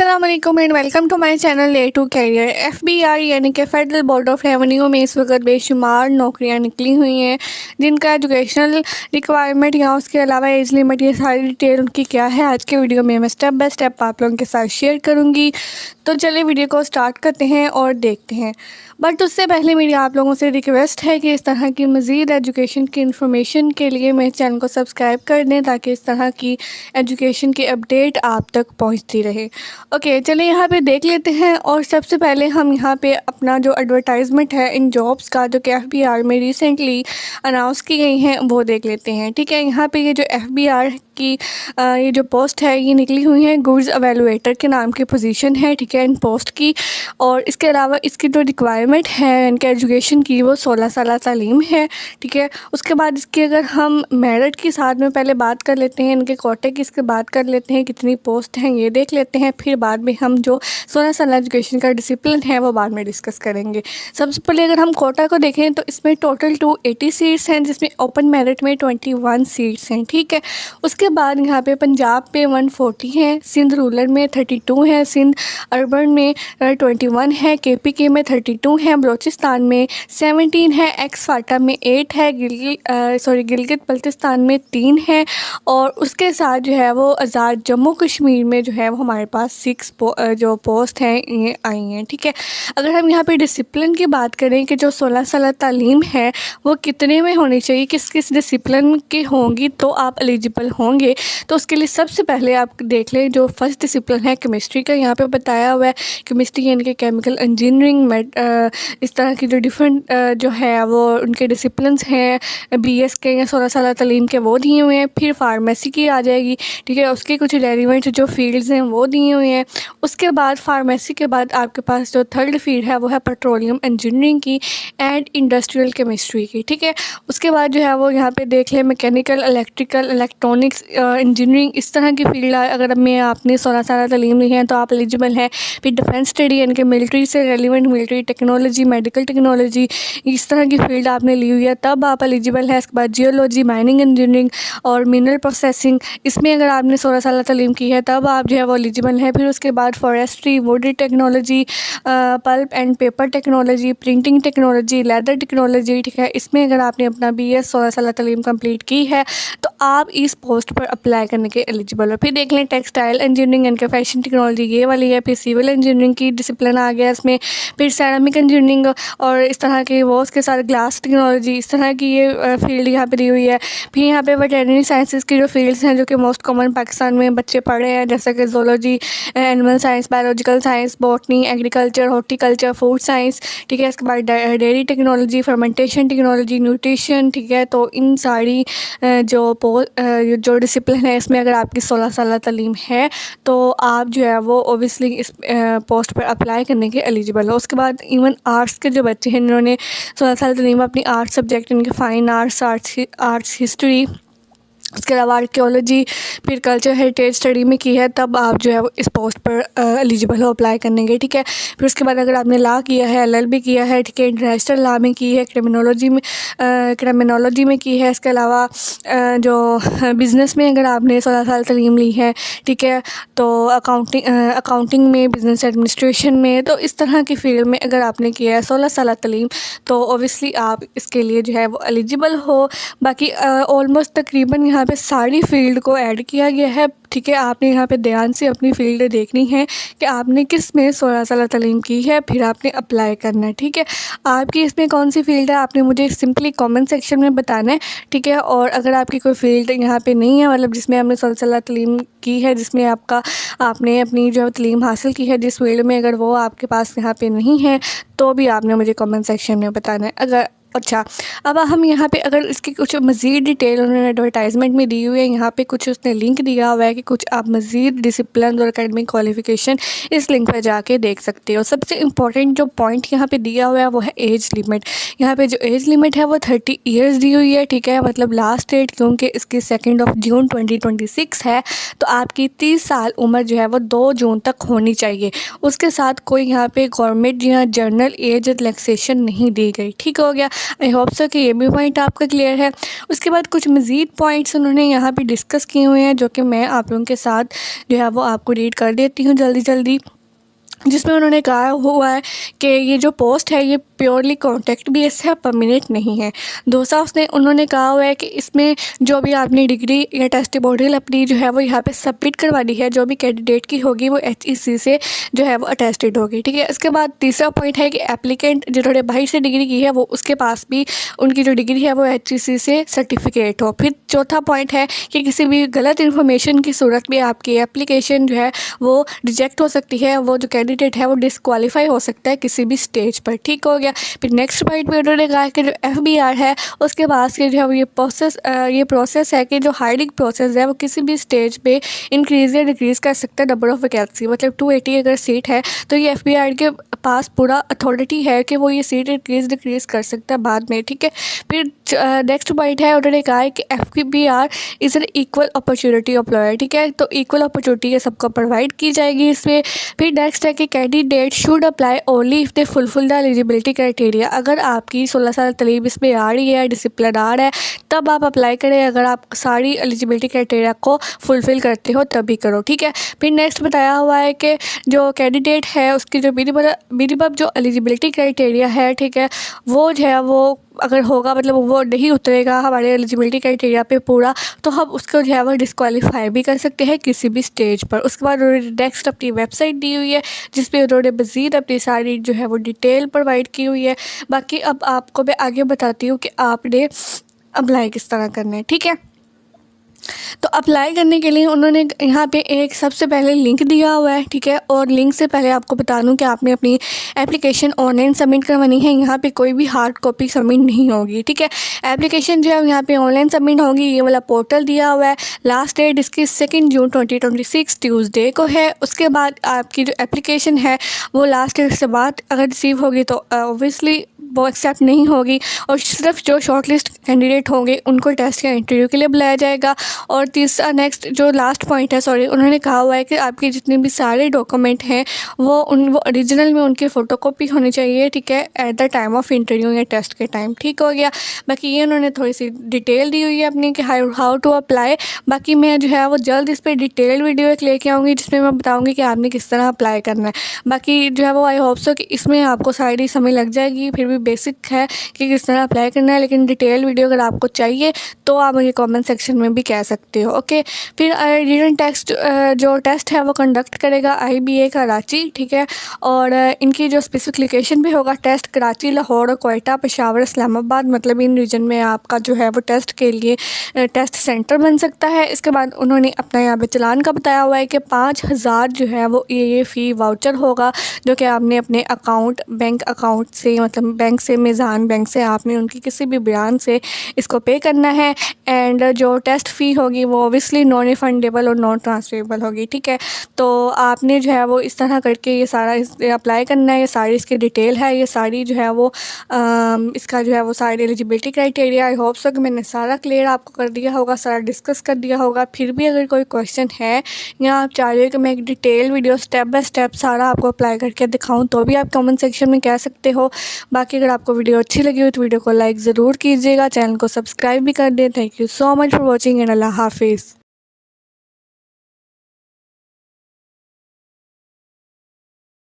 अस्सलाम वालेकुम and welcome to my channel A to career. FBR यानी कि फेडरल बोर्ड ऑफ रेवेन्यू में इस वक्त बेशुमार नौकरियां निकली हुई हैं जिनका एजुकेशनल रिक्वायरमेंट या उसके अलावा एज लिमिट ये सारी डिटेल उनकी क्या है आज के वीडियो में मैं स्टेप बाय स्टेप आप लोगों के साथ शेयर करूँगी। तो चलिए वीडियो को स्टार्ट करते हैं और देखते हैं। बट उससे पहले मेरी आप लोगों से रिक्वेस्ट है कि इस तरह की मज़ीद एजुकेशन की इन्फॉर्मेशन के लिए मेरे चैनल को सब्सक्राइब कर दें ताकि इस तरह की एजुकेशन की अपडेट आप तक पहुंचती रहे। ओके, चलिए यहाँ पे देख लेते हैं। और सबसे पहले हम यहाँ पे अपना जो एडवर्टाइजमेंट है इन जॉब्स का जो कि एफबीआर में रिसेंटली अनाउंस की गई हैं वो देख लेते हैं। ठीक है, यहाँ पे ये जो एफबीआर की ये जो पोस्ट है ये निकली हुई है गुड्स एवेलुएटर के नाम की पोजीशन है। ठीक है, इन पोस्ट की। और इसके अलावा इसकी जो रिक्वायरमेंट है इनके एजुकेशन की वो 16 साल तालीम है। ठीक है, उसके बाद इसकी अगर हम मेरिट की साथ में पहले बात कर लेते हैं, इनके कोटे की इसके बात कर लेते हैं, कितनी पोस्ट हैं ये देख लेते हैं। फिर बाद में हम जो 16 साल एजुकेशन का डिसिप्लिन है वो बाद में डिस्कस करेंगे। सबसे पहले अगर हम कोटा को देखें तो इसमें टोटल 280 सीट्स हैं जिसमें ओपन मेरिट में 21 सीट्स हैं। ठीक है, उसके बाद यहाँ पे पंजाब पे 140 हैं, सिंध रूरल में 32 हैं, सिंध अर्बन में 21 है, केपीके में 32 हैं, बलोचिस्तान में 17 है, एक्स फाटा में 8 है, गिलगित बल्तिस्तान में 3 है। और उसके साथ जो है वो आज़ाद जम्मू कश्मीर में जो है वो हमारे पास 6 जो पोस्ट हैं ये आई हैं। ठीक है, अगर हम यहाँ पे डिसिप्लिन की बात करें कि जो 16 साल तालीम है वो कितने में होनी चाहिए, किस किस डिसिप्लिन की होंगी तो आप एलिजिबल होंगे, तो उसके लिए सबसे पहले आप देख लें जो फर्स्ट डिसिप्लिन है केमिस्ट्री का। यहाँ पे बताया हुआ है केमिस्ट्री यानी कि केमिकल इंजीनियरिंग इस तरह की जो डिफरेंट जो है वो उनके डिसिप्लिन्स हैं बीएस के या 16 साल तालीम के वो दिए हुए हैं। फिर फार्मेसी की आ जाएगी। ठीक है, उसके कुछ रेलिवेंट जो फील्ड्स हैं वो दिए हुए हैं। उसके बाद फार्मेसी के बाद आपके पास जो थर्ड फील्ड है वो है पेट्रोलियम इंजीनियरिंग की एंड इंडस्ट्रियल केमिस्ट्री की। ठीक है, उसके बाद जो है वो यहाँ पे देख लें मैकेनिकल, इलेक्ट्रिकल, इलेक्ट्रॉनिक्स इंजीनियरिंग इस तरह की फील्ड अगर में आपने 16 साल तालीम ली है तो आप एलिजिबल हैं। फिर डिफेंस स्टडी यानी कि मिलिट्री से relevant military technology, medical technology इस तरह की फील्ड आपने ली हुई है तब आप एलिजिबल हैं। इसके बाद जियोलॉजी, माइनिंग इंजीनियरिंग और मिनरल प्रोसेसिंग इसमें अगर आपने 16 साल तालीम की है तब आप जो है वो एलिजिबल हैं। फिर उसके बाद forestry, would technology, pulp and paper technology, printing technology, leather technology. ठीक है, इसमें अगर आपने अपना BS 16 साल तालीम कंप्लीट की है तो आप इस पोस्ट पर अप्लाई करने के एलिजिबल हो। फिर देख लें textile engineering and fashion technology ये वाली है। फिर सिविल इंजीनियरिंग की डिसिप्लिन आ गया इसमें। फिर सैरामिक इंजीनियरिंग और इस तरह के वो उसके साथ ग्लास टेक्नोलॉजी इस तरह की ये फील्ड यहाँ पे दी हुई है। फिर यहाँ पे वेटरनरी साइंसेस की जो फील्ड्स हैं जो कि मोस्ट कॉमन पाकिस्तान में बच्चे पढ़ रहे हैं जैसे कि zoology, animal science, biological science, botany, agriculture, horticulture, food science. ठीक है, इसके बाद dairy technology, fermentation technology, nutrition. ठीक है, तो इन सारी जो डिसिप्लिन है इसमें अगर आपकी 16 साल तालीम है तो आप जो है वो ओबियसली इस पोस्ट पर अप्लाई करने के एलिजिबल हो। उसके बाद इवन आर्ट्स के जो बच्चे हैं जिन्होंने 16 साल तालीम अपनी आर्ट्स सब्जेक्ट इनके फाइन आर्ट्स, आर्ट्स हिस्ट्री, उसके अलावा आर्कियोलॉजी, फिर कल्चर हेरिटेज स्टडी में की है तब आप जो है वो इस पोस्ट पर एलिजिबल हो अप्लाई करने के। ठीक है, फिर उसके बाद अगर आपने लॉ किया है, LLB किया है, ठीक है, इंटरनेशनल लॉ में की है, क्रिमिनोलॉजी में की है, इसके अलावा जो बिज़नेस में अगर आपने 16 साल तालीम ली है, ठीक है, तो अकाउंटिंग में, बिज़नेस एडमिनिस्ट्रेशन में, तो इस तरह की फील्ड में अगर आपने किया है 16 साल तालीम तो ओबियसली आप इसके लिए जो है वो एलिजिबल हो। बाकी ऑलमोस्ट तकरीबन यहाँ पे सारी फील्ड को ऐड किया गया है। ठीक है, आपने यहाँ पे ध्यान से अपनी फील्ड देखनी है कि आपने किस में 16 साल तालीम की है फिर आपने अप्लाई करना है। ठीक है, आपकी इसमें कौन सी फील्ड है आपने मुझे सिंपली कमेंट सेक्शन में बताना है। ठीक है, और अगर आपकी कोई फील्ड यहाँ पे नहीं है मतलब जिसमें आपने 16 साल तालीम की है, जिसमें आपने अपनी जो तालीम हासिल की है जिस फील्ड में, अगर वो आपके पास यहाँ पे नहीं है तो भी आपने मुझे कमेंट सेक्शन में बताना है। अगर अच्छा, अब हम यहाँ पे अगर इसकी कुछ मज़ीद डिटेल उन्होंने एडवर्टाइजमेंट में दी हुई है, यहाँ पे कुछ उसने लिंक दिया हुआ है कि कुछ आप मज़ीद डिसिप्लिन और एकेडमिक क्वालिफ़िकेशन इस लिंक पर जाके देख सकते हो। सबसे इम्पॉर्टेंट जो पॉइंट यहाँ पे दिया हुआ है वो है एज लिमिट। यहाँ पे जो एज लिमिट है वो 30 ईयर्स दी हुई है। ठीक है, मतलब लास्ट डेट क्योंकि इसकी 2 जून 2026 है तो आपकी 30 साल उम्र जो है वो 2 जून तक होनी चाहिए। उसके साथ कोई यहाँ पे गवर्नमेंट या जनरल एज रिलैक्सेशन नहीं दी गई। ठीक हो गया। आई होप सो कि ये भी पॉइंट आपका क्लियर है। उसके बाद कुछ मज़ीद पॉइंट्स उन्होंने यहाँ पे डिस्कस किए हुए हैं जो कि मैं आप लोगों के साथ जो है वो आपको रीड कर देती हूँ जल्दी जल्दी, जिसमें उन्होंने कहा हुआ है कि ये जो पोस्ट है ये प्योरली कॉन्ट्रैक्ट बेस है, परमानेंट नहीं है। दूसरा उन्होंने कहा हुआ है कि इसमें जो भी आपने डिग्री या टेस्टिमोनियल अपनी जो है वो यहाँ पे सबमिट करवानी है, जो भी कैंडिडेट की होगी वो HEC से जो है वो अटेस्टेड होगी, ठीक है। इसके बाद तीसरा पॉइंट है कि एप्लीकेंट जिन्होंने बाहर से डिग्री की है वो उसके पास भी उनकी जो डिग्री है वो HEC से सर्टिफिकेट हो। फिर चौथा पॉइंट है कि किसी भी गलत इन्फॉर्मेशन की सूरत में आपकी एप्लीकेशन जो है वो रिजेक्ट हो सकती है, वो जो कैंडिडेट है वो डिसक्वालीफाई हो सकता है किसी भी स्टेज पर, ठीक हो गया। फिर नेक्स्ट पॉइंट में उन्होंने कहा कि जो FBR है उसके पास के जो है वो ये प्रोसेस है कि जो हायरिंग प्रोसेस है वो किसी भी स्टेज पे इंक्रीज़ या डिक्रीज़ कर सकता है नंबर ऑफ़ वैकेंसी। मतलब 280 अगर सीट है तो ये FBR के पास पूरा अथॉरिटी है कि वो ये सीट इंक्रीज़ डिक्रीज़ कर सकता है बाद में, ठीक है। फिर नेक्स्ट पॉइंट है उन्होंने कहा है कि FBR is an equal opportunity employer, ठीक है। तो इक्वल अपॉर्चुनिटी है सबको प्रोवाइड की जाएगी इसमें। फिर नेक्स्ट है कि candidate should apply only if they fulfil the eligibility criteria. अगर आपकी 16 साल तलीब इसमें आ रही है, डिसिप्लिनर है, तब आप अप्लाई करें। अगर आप सारी एलिजिबिलिटी क्राइटेरिया को फुलफ़िल करते हो तभी करो, ठीक है। फिर नेक्स्ट बताया हुआ है कि जो कैंडिडेट है उसकी जो मिनिमम जो एलिजिबिलिटी क्राइटेरिया है, ठीक है, वो जो है वो अगर होगा मतलब वो नहीं उतरेगा हमारे एलिजिबिलिटी क्राइटेरिया पे पूरा, तो हम उसको जो है वो डिस्क्वालीफाई भी कर सकते हैं किसी भी स्टेज पर। उसके बाद उन्होंने नेक्स्ट अपनी वेबसाइट दी हुई है जिस पे उन्होंने मज़ीद अपनी सारी जो है वो डिटेल प्रोवाइड की हुई है। बाकी अब आपको मैं आगे बताती हूँ कि आपने अप्लाई किस तरह करना है, ठीक है। तो अप्लाई करने के लिए उन्होंने यहाँ पे एक सबसे पहले लिंक दिया हुआ है, ठीक है। और लिंक से पहले आपको बता दूँ कि आपने अपनी एप्लीकेशन ऑनलाइन सबमिट करवानी है, यहाँ पे कोई भी हार्ड कॉपी सबमिट नहीं होगी, ठीक है। एप्लीकेशन जो है यहाँ पे ऑनलाइन सबमिट होगी। ये वाला पोर्टल दिया हुआ है। लास्ट डेट इसकी 2 जून 2026 ट्यूसडे को है। उसके बाद आपकी जो एप्लीकेशन है वो लास्ट डेट से बाद अगर रिसीव होगी तो ऑब्वियसली वो एक्सेप्ट नहीं होगी और सिर्फ जो शॉर्टलिस्ट कैंडिडेट होंगे उनको टेस्ट या इंटरव्यू के लिए बुलाया जाएगा। और तीसरा नेक्स्ट जो लास्ट पॉइंट है, सॉरी, उन्होंने कहा हुआ है कि आपके जितने भी सारे डॉक्यूमेंट हैं वो ओरिजिनल में उनकी फ़ोटोकॉपी होनी चाहिए, ठीक है, at the time of interview या टेस्ट के टाइम, ठीक हो गया। बाकी ये उन्होंने थोड़ी सी डिटेल दी हुई है अपनी कि हाउ टू अप्लाई। बाकी मैं जो है वो जल्द इस पर डिटेल वीडियो एक लेके आऊँगी जिसमें मैं बताऊँगी कि आपने किस तरह अप्लाई करना है। बाकी जो है वो आई होप सो कि इसमें आपको सारी समय लग जाएगी, फिर भी बेसिक है कि किस तरह अप्लाई करना है, लेकिन डिटेल वीडियो अगर आपको चाहिए तो आप मुझे कमेंट सेक्शन में भी कह सकते हो, ओके। फिर रिटन टेस्ट जो टेस्ट है वो कंडक्ट करेगा IBA कराची, ठीक है। और इनकी जो स्पेसिफिक लोकेशन भी होगा टेस्ट कराची, लाहौर, कोयटा, पेशावर, इस्लामाबाद, मतलब इन रीजन में आपका जो है वो टेस्ट के लिए टेस्ट सेंटर बन सकता है। इसके बाद उन्होंने अपना यहाँ पे चलान का बताया हुआ है कि 5000 जो है वो ये फ़ी वाउचर होगा जो कि आपने अपने बैंक अकाउंट से, मतलब बैंक से, मेज़ान बैंक से, आपने उनकी किसी भी बयान से इसको पे करना है। एंड जो टेस्ट फ़ी होगी वो ओबियसली नॉन रिफंडेबल और नॉन ट्रांसफरेबल होगी, ठीक है। तो आपने जो है वो इस तरह करके ये सारा अप्लाई करना है। ये सारी इसकी डिटेल है, ये सारी जो है वो इसका जो है वो सारी eligibility criteria. I hope so कि मैंने सारा क्लियर आपको कर दिया होगा, सारा डिस्कस कर दिया होगा। फिर भी अगर कोई क्वेश्चन है या आप चाह रहे हो कि मैं एक detail video step by step सारा आपको अप्लाई करके दिखाऊं तो भी आप कमेंट सेक्शन में कह सकते हो। बाकी अगर आपको वीडियो अच्छी लगी हो तो वीडियो को लाइक ज़रूर कीजिएगा, चैनल को सब्सक्राइब भी कर दें। Thank you so much for watching and अल्लाह हाफिज़।